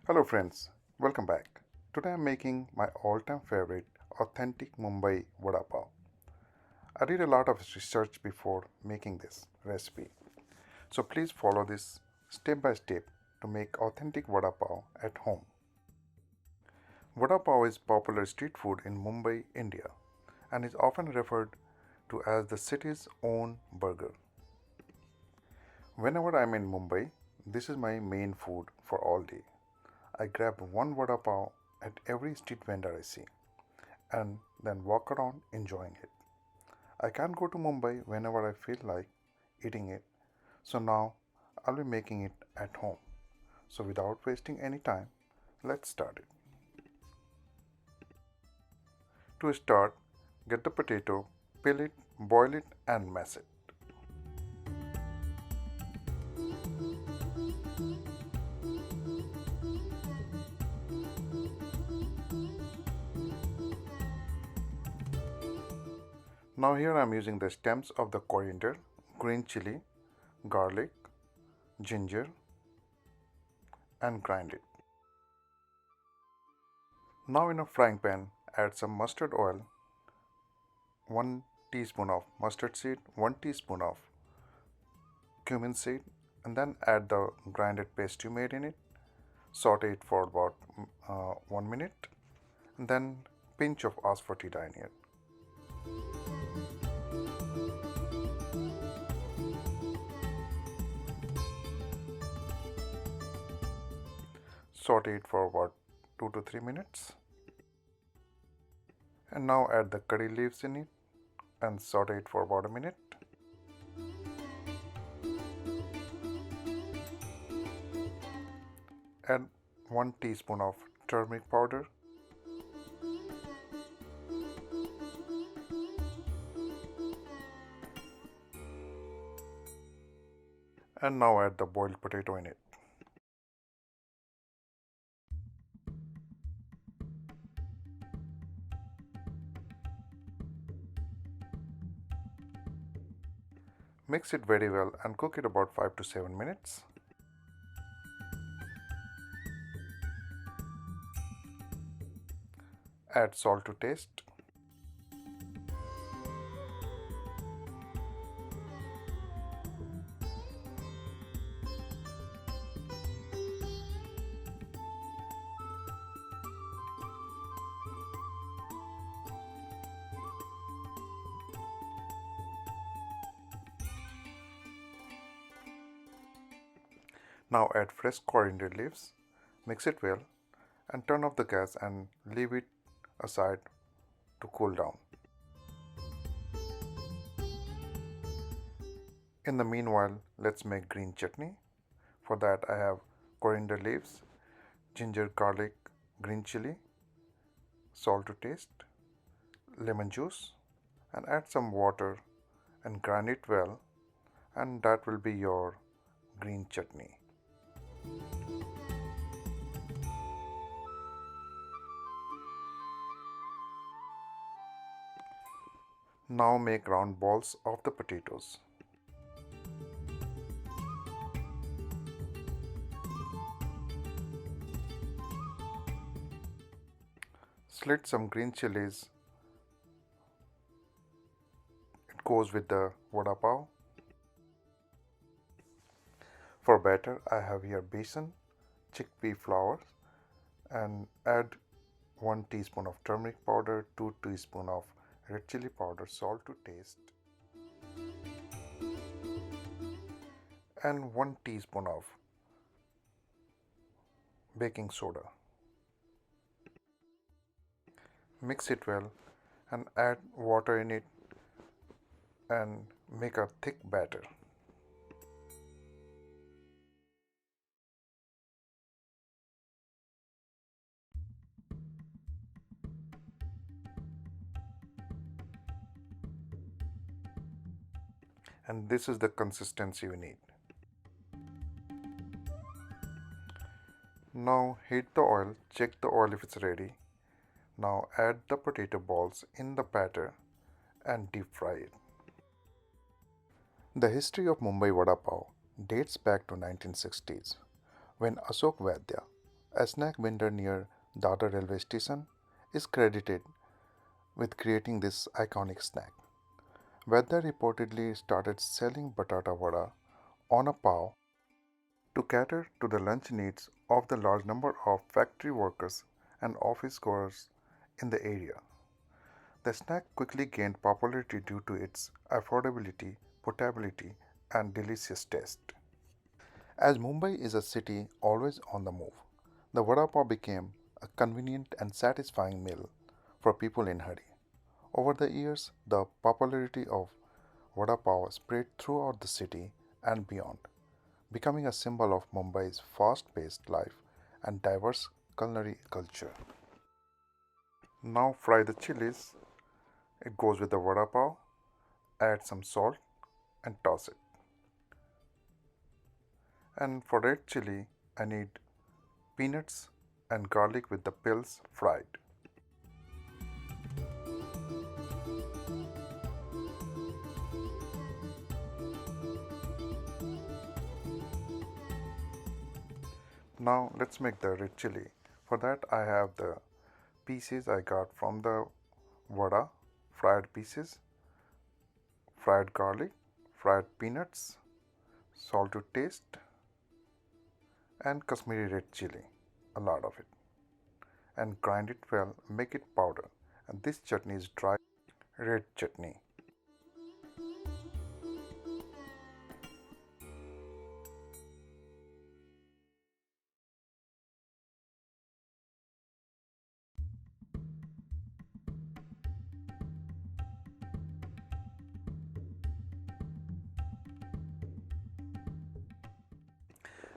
Hello friends, welcome back. Today I'm making my all-time favorite authentic Mumbai Vada Pav. I did a lot of research before making this recipe. So please follow this step by step to make authentic Vada Pav at home. Vada Pav is popular street food in Mumbai, India and is often referred to as the city's own burger. Whenever I'm in Mumbai, this is my main food for all day. I grab one vada pav at every street vendor I see and then walk around enjoying it. I can't go to Mumbai whenever I feel like eating it, so now I'll be making it at home. So without wasting any time, let's start it. To start, get the potato, peel it, boil it, and mash it. Now here I am using the stems of the coriander, green chili, garlic, ginger and grind it. Now in a frying pan add some mustard oil, 1 teaspoon of mustard seed, 1 teaspoon of cumin seed and then add the grinded paste you made in it. Saute it for about 1 minute and then pinch of asafoetida in it. Saute it for about 2 to 3 minutes. And now add the curry leaves in it and saute it for about a minute. Add 1 teaspoon of turmeric powder. And now add the boiled potato in it. Mix it very well and cook it about 5 to 7 minutes. Add salt to taste. Now add fresh coriander leaves, mix it well and turn off the gas and leave it aside to cool down. In the meanwhile, let's make green chutney. For that I have coriander leaves, ginger, garlic, green chili, salt to taste, lemon juice and add some water and grind it well and that will be your green chutney. Now make round balls of the potatoes. Slit some green chilies. It goes with the vada pav. For batter, I have here besan, chickpea flour and add 1 teaspoon of turmeric powder, 2 teaspoon of red chili powder, salt to taste and 1 teaspoon of baking soda. Mix it well and add water in it and make a thick batter. And this is the consistency we need. Now heat the oil, check the oil if it's ready. Now add the potato balls in the batter and deep fry it. The history of Mumbai Vada Pav dates back to 1960s when Ashok Vaidya, a snack vendor near Dadar railway station, is credited with creating this iconic snack. Vada reportedly started selling batata vada on a pav to cater to the lunch needs of the large number of factory workers and office goers in the area. The snack quickly gained popularity due to its affordability, portability, and delicious taste. As Mumbai is a city always on the move, the Vada Pav became a convenient and satisfying meal for people in hurry. Over the years, the popularity of Vada Pav spread throughout the city and beyond, becoming a symbol of Mumbai's fast-paced life and diverse culinary culture. Now fry the chilies. It goes with the Vada Pav. Add some salt and toss it. And for red chili, I need peanuts and garlic with the peels fried. Now let's make the red chili. For that I have the pieces I got from the vada, fried pieces, fried garlic, fried peanuts, salt to taste, and Kashmiri red chili, a lot of it. And grind it well, make it powder. And this chutney is dry red chutney.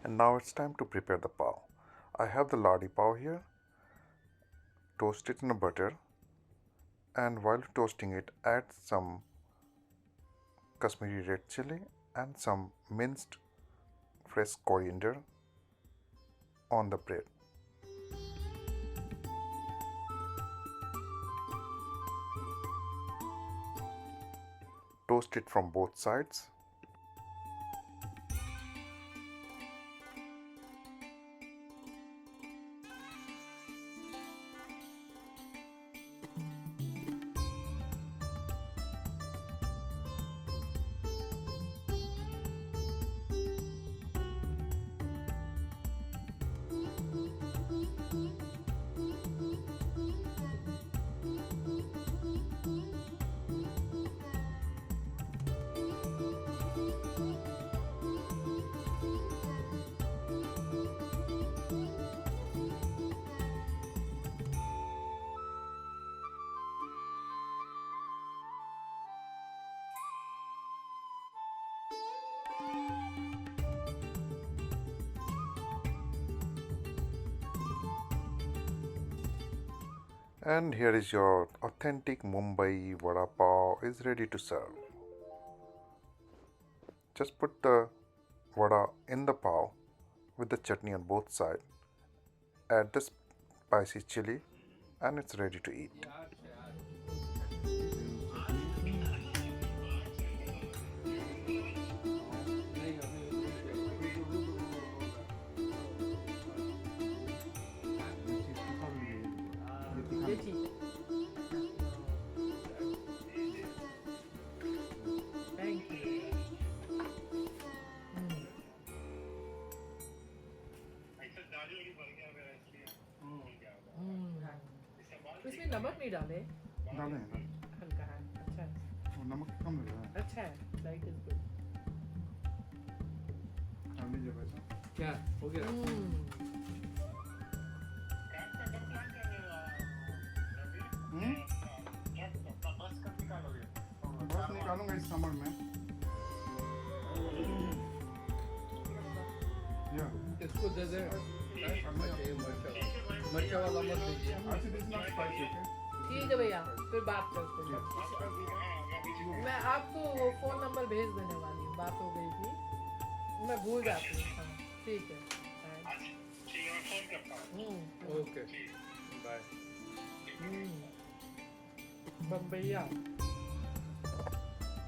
And now it's time to prepare the pav. I have the ladi pav here. Toast it in a butter, and while toasting it, add some Kashmiri red chili and some minced fresh coriander on the bread. Toast it from both sides. And here is your authentic Mumbai Vada Pav is ready to serve. Just put the vada in the pav with the chutney on both sides. Add the spicy chili and it's ready to eat. Thank you. तो इसमें नमक नहीं डाले डालें ना, हल्का है अच्छा है वो नमक कम लग रहा है। अच्छा है लाइक इज गुड डाल लीजिए वैसा। क्या हो गया? बस निकालूंगा इस समर में। या इसको दे दे मर्चा वाला मत दीजिए। actually this is not spicy, okay? ठीक है भैया फिर बात करते हैं मैं आपको वो फोन नंबर भेज देने वाली हूँ बात हो गई थी मैं भूल जाती हूँ हाँ ठीक है ओके बाय। बम्बैया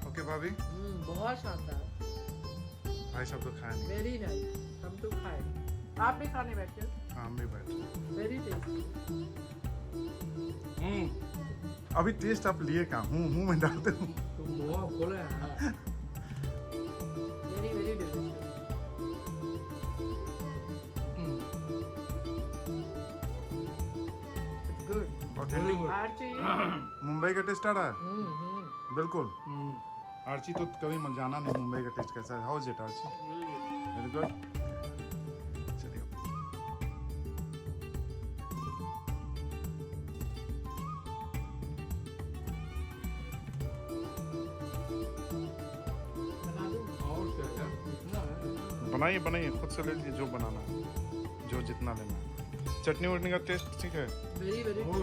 ओके भाभी, बहुत शानदार भाई साहब तो खाया नहीं। वेरी नाइस हम तो खाए आप भी खाने बैठे हो हाँ हम भी बैठे। अभी टेस्ट आप लिए कहाँ मुंह में डालते हो। तुम मुंह खोले हाँ। Very very delicious. Good. Authentic आरची। मुंबई का टेस्ट आ रहा है बिल्कुल। आर्ची तो कभी जाना नहीं मुंबई का टेस्ट कैसा है। How is it Archie? Very good. चलिए बना दूं? और क्या यार इतना है। बनाइए बनाइए खुद से ले लीजिए जो बनाना है, जो जितना लेना है। चटनी वटनी का टेस्ट ठीक है। वेरी वेरी और